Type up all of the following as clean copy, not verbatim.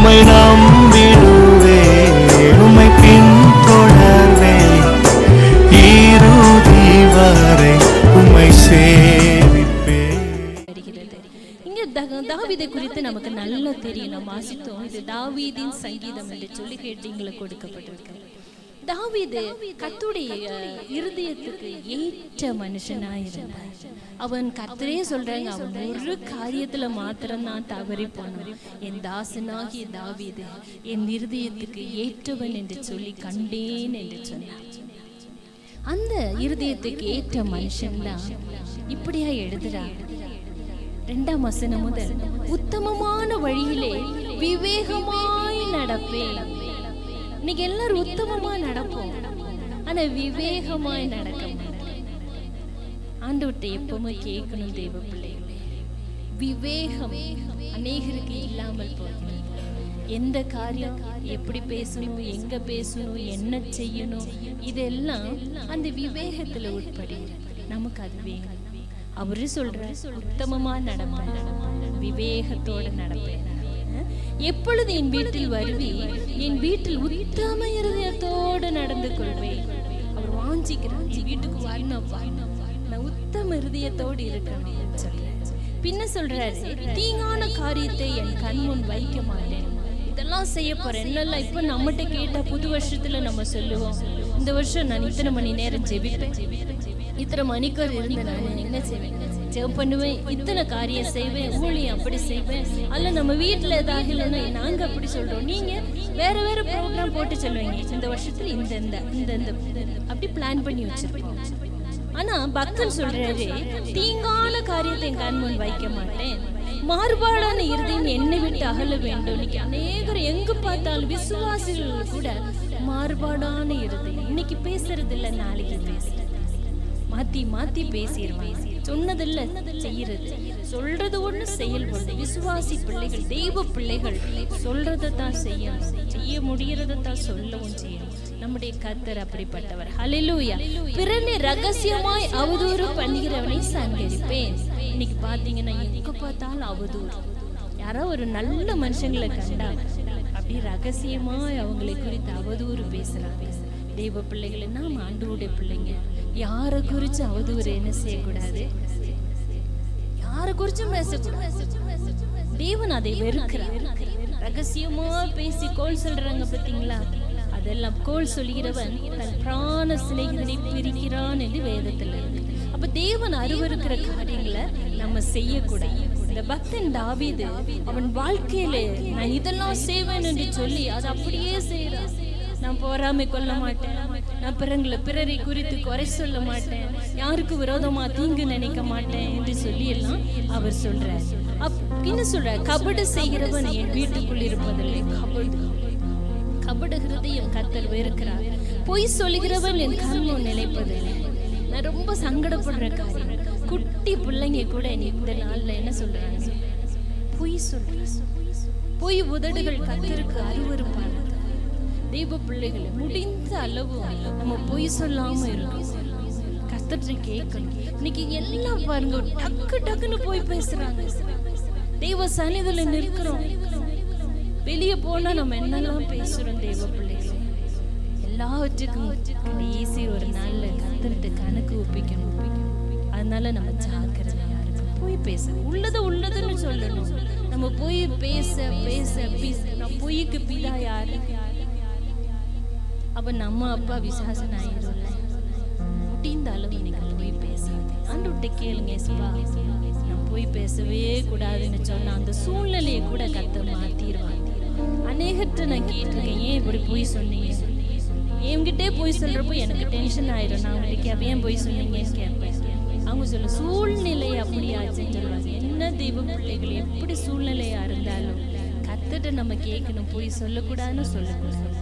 உம்மை நம்பிடுவேன், உம்மை பின்தொடர்வேன், இறுதி வரை உம்மை சேவிப்பேன். இங்க தாவீதை குறித்து நமக்கு நல்லா தெரியும். நம்ம வாசித்தோம், இது தாவீதின் சங்கீதம் என்று சொல்லி ஹெட்டிங்ல கொடுக்கப்பட்டிருக்கு. தாவீது கர்த்தருடைய இருதயத்துக்கு ஏற்ற மனுஷனாயிருந்தான். அவன் கர்த்தரே சொல்றாங்க, அவன் ஒரு காரியத்துல மாத்திரம்தான் தவறி போனான். என் தாசனாகிய தாவீது என் இருதயத்துக்கு ஏற்றவன் என்று சொல்லி கண்டேன் என்று சொன்னான். அந்த இருதயத்துக்கு ஏற்ற மனுஷன் தான் இப்படியா எழுதுறான். 2ஆம் வசனம் முதல், உத்தமமான வழியிலே விவேகமாய் நடப்பேன். இன்னைக்கு எல்லாரும் உத்தமமா நடப்போம், ஆனா விவேகமாய் நடக்க மாட்டோம். ஆண்டவர்ட்ட எப்பவுமே கேட்கணும், தேவ பிள்ளைகளே, விவேகம் அநேகருக்கு இல்லாமல் போகிறது. எந்த காரியம் எப்படி பேசணும், எங்க பேசணும், என்ன செய்யணும், இதெல்லாம் அந்த விவேகத்துல உட்படி நமக்கு அது வேணும். அவரு சொல்ற உத்தமமா நடப்பேன், விவேகத்தோட நடப்பேன். எப்பொழுது என் வீட்டில் வருவி, என் வீட்டில் உத்தம இருதயத்தோடு நடந்து கொள்வேன். அவர் வாஞ்சிக்கிறான், என் வீட்டுக்கு வரணும்ப்பா, நான் உத்தம இருதயத்தோடு இருக்கணும் சொல்றேன். பின்ன சொல்றாரு, தீங்கான காரியத்தை என் கண் முன் வைக்க மாட்டேன். இதெல்லாம் செய்ய போறேன். என்னெல்லாம் இப்ப நம்மகிட்ட கேட்டா புது வருஷத்துல நம்ம சொல்லுவோம், இந்த வருஷம் நான் இத்தனை மணி நேரம் ஜெபிப்பேன், இத்தனை மணிக்கூர் இருந்து நான் என்ன செய்வேன், ஜெபம் பண்ணுவேன், இத்தனை காரியம் செய்வேன், ஊழியம் அப்படி செய்வேன். அல்ல நம்ம வீட்டுல ஏதாவது இல்லைன்னா நாங்க அப்படி சொல்றோம், நீங்க வேற வேற ப்ரோக்ராம் போட்டு சொல்லுவீங்க, இந்த வருஷத்துல இந்த அப்படி பிளான் பண்ணி வச்சிருப்போம். ஆனா பக்தன் சொல்றாரு, தீங்கான காரியத்தை என் கண் முன் வைக்க மாட்டேன், மாறுபாடான இருதயம் என்னை விட்டு அகல வேண்டும். இன்னைக்கு அநேகர் எங்க பார்த்தாலும் விசுவாசிகள் கூட மாறுபாடான இருதயம். இன்னைக்கு பேசுறது இல்ல, நாளைக்கு பேசுறது, மாத்தி மாத்தி பேசிடுவாங்க. சொன்னதில்ல செய்யறது, சொல்றது ஒண்ணு செயல் ஒண்ணு. விசுவாசி பிள்ளைகள், தெய்வ பிள்ளைகள் சொல்றதான் செய்யணும், செய்ய முடியறதான் சொல்லவும் செய்யணும். நம்முடைய கர்த்தர் அப்படிப்பட்டவர். ஹல்லேலூயா. பிறனை ரகசியமாய் அவதூறு பண்ணுகிறவனை சங்கரிப்பேன். இன்னைக்கு பாத்தீங்கன்னா எங்க பார்த்தாலும் அவதூறு. யாரோ ஒரு நல்ல மனுஷங்களை கண்டா அப்படி ரகசியமாய் அவங்களை குறித்து அவதூறு பேசுறாங்க. தெய்வ பிள்ளைகளை, நாம் ஆண்டவருடைய பிள்ளைங்க, யாரை குறிச்சு அவதூறு என்ன செய்யக்கூடாது, யாரை குறிச்சும் பேசக்கூடாது. தேவன் அதை வெறுக்கிறார். ரகசியமா பேசி கோல் சொல்றாங்க பாத்தீங்களா, அதெல்லாம் கோல் சொல்கிறவன் தன் பிராண சிநேகிதனை பிரிக்கிறான் என்று வேதத்துல இருக்கு. அப்ப தேவன் அருவருக்கிற காரியங்களை நம்ம செய்யக்கூடாது. இந்த பக்தன் தாவீது அவன் வாழ்க்கையில நான் இதெல்லாம் செய்வேன் என்று சொல்லி அதை அப்படியே செய்யறான். நான் பொறாமை கொள்ள மாட்டேன், நான் பிறரை குறித்து குறை சொல்ல மாட்டேன், யாருக்கு விரோதமா தீங்கு நினைக்க மாட்டேன் என்று சொல்லி எல்லாம் அவர் சொல்றார். என்ன சொல்ற, கபடு செய்கிறவன் என் வீட்டுக்குள் இருப்பதில்லை. கபடு ஹிருதயம் கர்த்தர் வெறுக்கிறார். பொய் சொல்லுகிறவன் என் கண்முன் நிலைப்பதில்லை. நான் ரொம்ப சங்கடப்படுற காரியம், குட்டி பிள்ளைங்க கூட இந்த நாள்ல என்ன சொல்றாங்க, பொய் சொல்ற. பொய் உதடுகள் கர்த்தருக்கு அருவருப்பானது. தெய்வ பிள்ளைகளை முடிந்த அளவு நம்ம பொய் சொல்லாம இருக்கணும். கர்த்தரை கேட்கணும். இன்னைக்கு எல்லாம் பாருங்க, டக்கு டக்குன்னு போய் பேசுறாங்க. தெய்வ சன்னிதில நிற்கிறோம், வெளியே போனா நம்ம என்னெல்லாம் பேசுறோம். தெய்வ பிள்ளைகளை, எல்லாவற்றுக்கும் கடைசி ஒரு நாள்ல கர்த்தர்கிட்ட கணக்கு ஒப்பிக்கணும். அதனால நம்ம ஜாக்கிரதையா இருக்கணும். போய் பேச உள்ளதுன்னு சொல்லணும். நம்ம போய் பேச பேச நான் பொய்க்கு பிதா யாரு? அப்ப நம்ம அப்பா விசுவாசன் ஆயிடும்ல. முடிந்த அளவு நீங்க போய் பேசாது. ஆண்டவர்கிட்ட கேளுங்க, நான் போய் பேசவே கூடாதுன்னு சொன்ன அந்த சூழ்நிலையை கூட கர்த்தர் மாத்திடுவாங்க. அநேகத்தை நான் கேட்டிருக்கேன், ஏன் இப்படி போய் சொன்னீங்க, என்கிட்டே போய் சொல்றப்போ எனக்கு டென்ஷன் ஆயிடும். நான் அவங்களுக்கு ஏன் போய் சொன்னீங்கன்னு கேட்பேன். அவங்க சொல்ல சூழ்நிலை அப்படியாச்சுன்னு சொல்லுவாங்க. என்ன தெய்வ பிள்ளைகள், எப்படி சூழ்நிலையா இருந்தாலும் கர்த்தர்ட்ட நம்ம கேட்கணும். போய் சொல்லக்கூடாதுன்னு சொல்லக்கூடாது.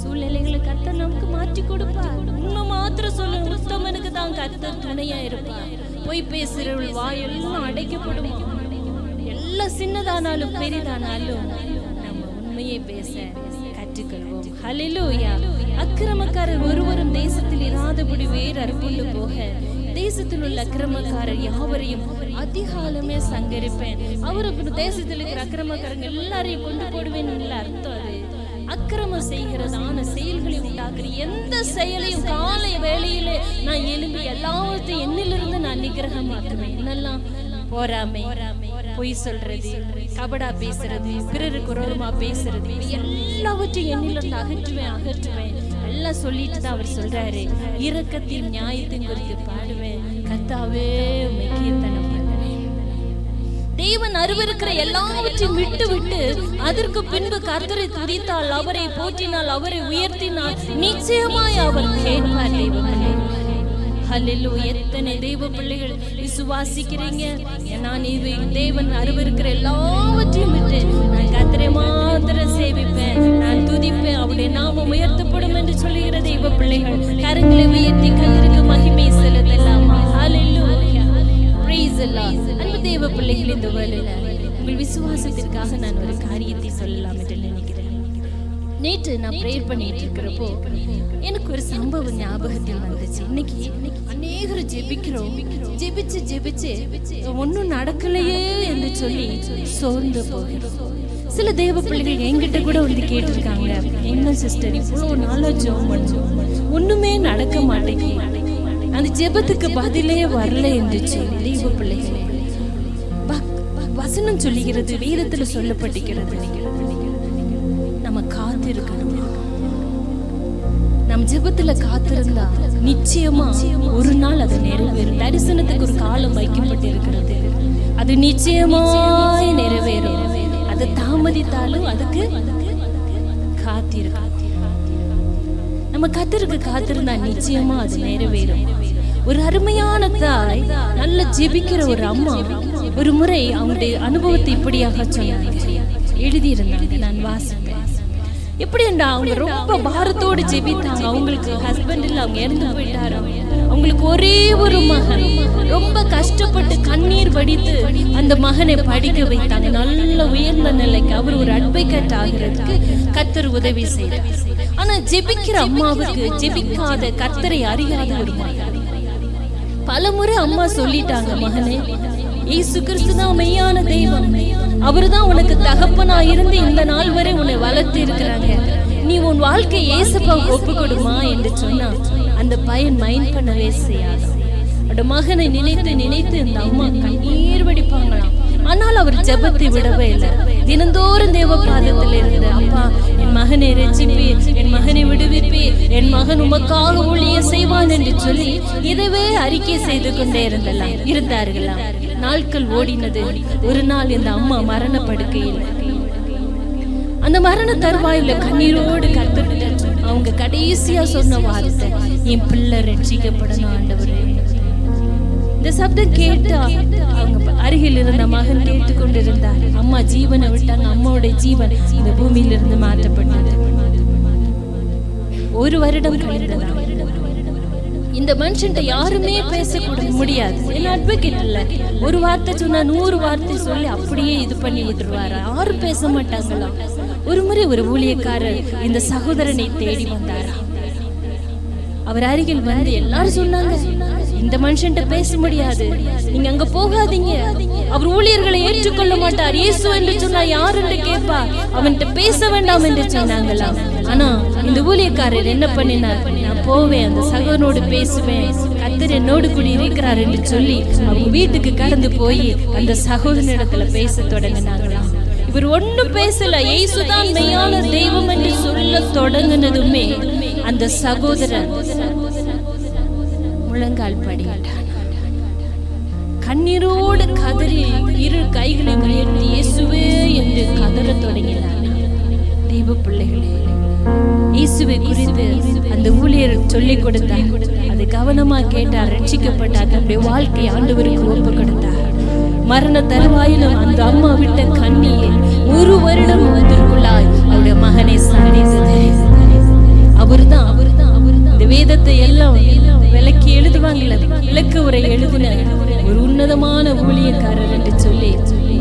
சூழ்நிலைகளை கர்த்தர் நமக்கு மாற்றி கொடுப்பா. உண்மை மாத்திரம் சொல்லுங்க, உத்தமனுக்கு தான் கர்த்தர் துணையா இருப்பா. போய் பேசுறவள் வாயெல்லாம் அடைக்கப்படுமா. எல்லாம் சின்னதானாலும் பெரிதானாலும் நம்ம உண்மையை பேச கற்றுக்கொள்வோம். ஹல்லேலூயா. அக்கிரமக்காரர் ஒருவரும் தேசத்தில் இராதபடி வேறு அறுப்புண்டு போக தேசத்தில் உள்ள அக்கிரமக்காரர் யாவரையும் அதிகாலமே சங்கரிப்பேன். அவருக்கு தேசத்தில் இருக்கிற அக்கிரமக்காரங்க எல்லாரையும் கொண்டு போடுவேன் இல்லை அர்த்தம். அது அக்கிரமம் செய்கிறதான செயல்களை உண்டாக்குற எந்த செயலையும் காலை வேளையிலே நான் எழும்பி எல்லாவற்றையும் என்னிலிருந்து நான் நிகிரகமாக்குவேன். என்னெல்லாம்? போராமை, பொய் சொல்றது, கபடா பேசுறது, பிறருக்கு விரோதமா பேசுறது, எல்லாவற்றையும் என்னிலிருந்து அகற்றுவேன் எல்லாம் சொல்லிட்டு தான் அவர் சொல்றாரு, இரக்கத்தின் நியாயத்தின் குறித்து பாடுவேன், கர்த்தாவே உம்மை கீர்த்தனம் பண்ணுவேன். தேவன் அருவருக்கிற எல்லாவற்றையும் விட்டு அதற்கு பின்பு கர்த்தரை துதித்தால், அவரை போற்றினால், அவரை உயர்த்தினால் நிச்சயமாய் அவர் கேட்பார். தேவனே ஹல்லேலூயா. எத்தனை தெய்வ பிள்ளைகள் விசுவாசிக்கிறீங்க? நான் தேவன் அருவருக்கிற எல்லாவற்றையும் விட்டு நான் கர்த்தரை மாத்திரம் சேவிப்பேன், நான் துதிப்பேன், அவருடைய நாமம் உயர்த்தப்படும் என்று சொல்லுகிற தெய்வ பிள்ளைகள் கரங்களை உயர்த்தி கர்த்தருக்கு மகிமை செலுத்தலாமா? ஹல்லேலூயா, பிரைஸ் தி லார்ட். அன்பு தெய்வ பிள்ளைகள், இந்த வேளையில உங்கள் விசுவாசத்திற்காக நான் ஒரு காரியத்தை சொல்லலாம் என்று நினைக்கிறேன். நேற்று நான் ப்ரேயர் பண்ணிட்டு இருக்கிறப்போ எனக்கு ஒரு சம்பவம் ஞாபகத்தில் வந்துச்சு. இன்னைக்கு அநேகர் ஜெபிக்கிறோம், ஜெபிச்சு ஒன்னும் நடக்கலையே என்று சொல்லி சோர்ந்து போகிறோம். சில தேவ பிள்ளைகள் என்கிட்ட கூட வந்து கேட்டிருக்காங்க, என்ன சிஸ்டர் இவ்வளவு நாளா ஜெபம் பண்ணோம், ஒண்ணுமே நடக்க மாட்டேங்குது, அந்த ஜெபத்துக்கு பதிலே வரல என்றுச்சு. தெய்வ பிள்ளைகளே, வசனம் சொல்லுகிறது, வேதத்துல சொல்லப்பட்டிருக்கிறது, நம்ம காத்திருக்கணும். நம் ஜெபத்துல காத்திருந்தா நிச்சயமா ஒரு நாள் அது நிறைவேறும். தரிசனத்துக்கு ஒரு காலம் வைக்கப்பட்டு இருக்கிறது, அது நிச்சயமாய் நிறைவேறும். அது தாமதித்தாலும் அதுக்கு காத்திருக்க. நம்ம கர்த்தருக்கு காத்திருந்தா நிச்சயமா அது நிறைவேறும். ஒரு அருமையான தாய், நல்ல ஜெபிக்கிற ஒரு அம்மா ஒரு முறை அவங்களுடைய அனுபவத்தை இப்படியாக சொன்னாங்க, எழுதியிருந்தாங்க, நான் வாசிப்பேன். எப்படி என்றா, அவங்க ரொம்ப பாரத்தோடு ஜெபித்தாங்க. அவங்களுக்கு ஹஸ்பண்ட் இல்லை, அவங்க இறந்து போயிட்டாரு. அவங்களுக்கு ஒரே ஒரு மகன், ரொம்ப கஷ்டப்பட்டு கண்ணீர் வடித்து அந்த மகனை படிக்க வைத்தாங்க, நல்ல உயர்ந்த நிலைக்கு. அவர் ஒரு அட்வொகேட் ஆகிறதுக்கு கர்த்தர் உதவி செய்தார். ஆனா ஜெபிக்கிற அம்மாவுக்கு ஜெபிக்காத, கர்த்தரை அறியாத ஒரு மகன். பலமுறை அம்மா சொல்லிட்டாங்க, மகனே இயேசு கிறிஸ்து தான் மெய்யான தெய்வம், அவர்தான் உனக்கு தகப்பனா இருந்து இந்த நாள் வரை உன்னை வளர்த்து இருக்கிறாங்க, நீ உன் வாழ்க்கை இயேசுப்பாவுக்கு ஒப்பு கொடுமா என்று சொன்னா அந்த பையன் மைண்ட் பண்ணவே செய்யாது. அவட மகனை நினைத்து இந்த அம்மா கண்ணீர் வடிப்பாங்களாம். ஆனால் அவர் ஜெபத்தை விடவே இல்லை. தினந்தோறும் தேவ பாதத்தில் இருந்த, அப்பா என் மகனை ரட்சிப்பே, என் மகனை விடுவிப்பே, என் மகன் உமக்காக ஊழியம் செய்வான் என்று சொல்லி இதவே அறிக்கை செய்து கொண்டே இருந்தார்களாம். நாட்கள் ஓடினது. ஒரு நாள் இந்த அம்மா மரண படுக்கையில், அந்த மரண தருவாயில கண்ணீரோடு கர்த்தர்கிட்ட அவங்க கடைசியா சொன்ன வார்த்தை, என் பிள்ளை ரட்சிக்கப்படணும் ஆண்டவரே. இந்த சப்தம் கேட்டா அவங்க அருகில் இருந்த மகன் கேட்டுக்கொண்டிருந்தார். அம்மா ஜீவனை விட்டாங்க. அம்மாவுடைய ஜீவன் இந்த பூமியிலிருந்து மாற்றப்பட்டது. ஒரு வருடம் கழிந்ததா. இந்த மனுஷன் யாருமே பேசக்கூட முடியாது. என்ன அட்வொகேட் இல்ல, ஒரு வார்த்தை சொன்னா 100 வார்த்தை சொல்லி அப்படியே இது பண்ணி விட்டுருவாரா, யாரும் பேச மாட்டாங்களாம். ஒரு முறை ஒரு ஊழியக்காரர் இந்த சகோதரனை தேடி வந்தாரா. அவர் அருகில் வந்து எல்லாரும் சொன்னாங்க, இந்த மனுஷன்ட்ட பேச முடியாது, நீங்க அங்க போகாதீங்க, அவர் ஊழியர்களை ஏற்றுக்கொள்ள மாட்டார், இயேசு என்று சொன்னா யார் என்று கேட்பா, அவன்கிட்ட பேச வேண்டாம் என்று சொன்னாங்களாம். ஆனா இந்த ஊழியக்காரர் என்ன பண்ணினார், நான் போவேன், அந்த சகோதரனோடு பேசுவேன், கர்த்தர் என்னோடு கூட இருக்கிறார் என்று சொல்லி அவங்க வீட்டுக்கு கடந்து போய் அந்த சகோதரனிடத்துல பேச தொடங்கினாங்களாம். இவர் ஒன்னும் பேசல, இயேசுதான் மெய்யான தெய்வம் என்று சொல்ல தொடங்கினதுமே அந்த சகோதரன் முழங்கால் படியிட்டான். கண்ணீரோடு கதறி இரு கைகளை உயர்த்தி இயேசுவே என்று கதற தொடங்கினார். தெய்வ பிள்ளைகளே, இயேசுவை குறித்து அந்த ஊழியர் சொல்லிக் கொடுத்தார். அது கவனமா கேட்டார், ரட்சிக்கப்பட்டார், தன்னுடைய வாழ்க்கை ஆண்டவருக்கு ஒப்பு கொடுத்தார். மரண தருவாயிலும் அந்த அம்மா விட்ட கண்ணீர் 1 வருடம் அதற்குள்ளாய் அவருடைய மகனை சந்தித்தது. அவர்தான் இந்த வேதத்தை எல்லாம் விளக்கி எழுதுவாங்கள, விளக்க உரை எழுதின ஒரு உன்னதமான ஊழியக்காரர் என்று சொல்லி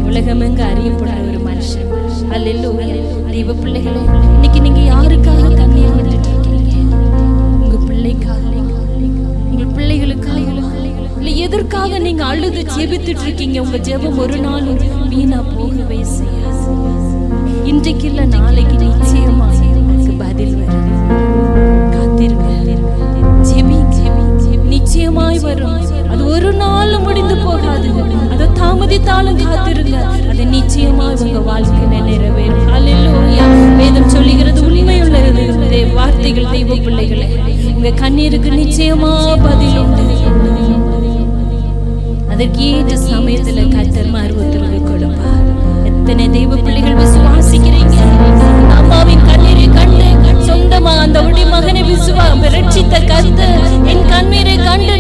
உலகமெங்க அறியப்படுற ஒரு மனுஷன். அல்லேலூயா. தெய்வ பிள்ளைகளே, இன்னைக்கு நீங்க யாருக்காக கண்ணீர் விட்டுட்டு இருக்கீங்க? உங்க பிள்ளைக்காக, உங்க பிள்ளைகளுக்காக, இல்லை எதற்காக நீங்க அழுது ஜெபித்துட்டு இருக்கீங்க, உங்க ஜெபம் ஒரு நாள் வீணா போகவே செய்யாது. இன்றைக்கு இல்ல நாளைக்கு நிச்சயமா பதில் வரும். காத்திருங்க, நிச்சயமாய் வரும். அது ஒரு நாள் முடிந்து போகாது. அதை தாமதித்தாலும் காத்திருங்க, அது நிச்சயமாய் உங்க வாழ்க்கையில நிறைவேறும். அல்லேலூயா. வேதம் சொல்லுகிறது உண்மையுள்ளது வார்த்தைகள். தெய்வ பிள்ளைகளே, உங்க கண்ணீருக்கு நிச்சயமா பதில் உண்டு. அதற்கு ஏற்ற சமயத்துல கர்த்தர் மறுஉத்தரவு கொடுப்பார். எத்தனை தெய்வ பிள்ளைகள் விசுவாசிக்கிறீங்க? அம்மாவின் கண்ணீரை கண்டு சொந்தமா அந்த மகனை ரட்சித்த கர்த்தர் என் கண்ணீரை கண்டு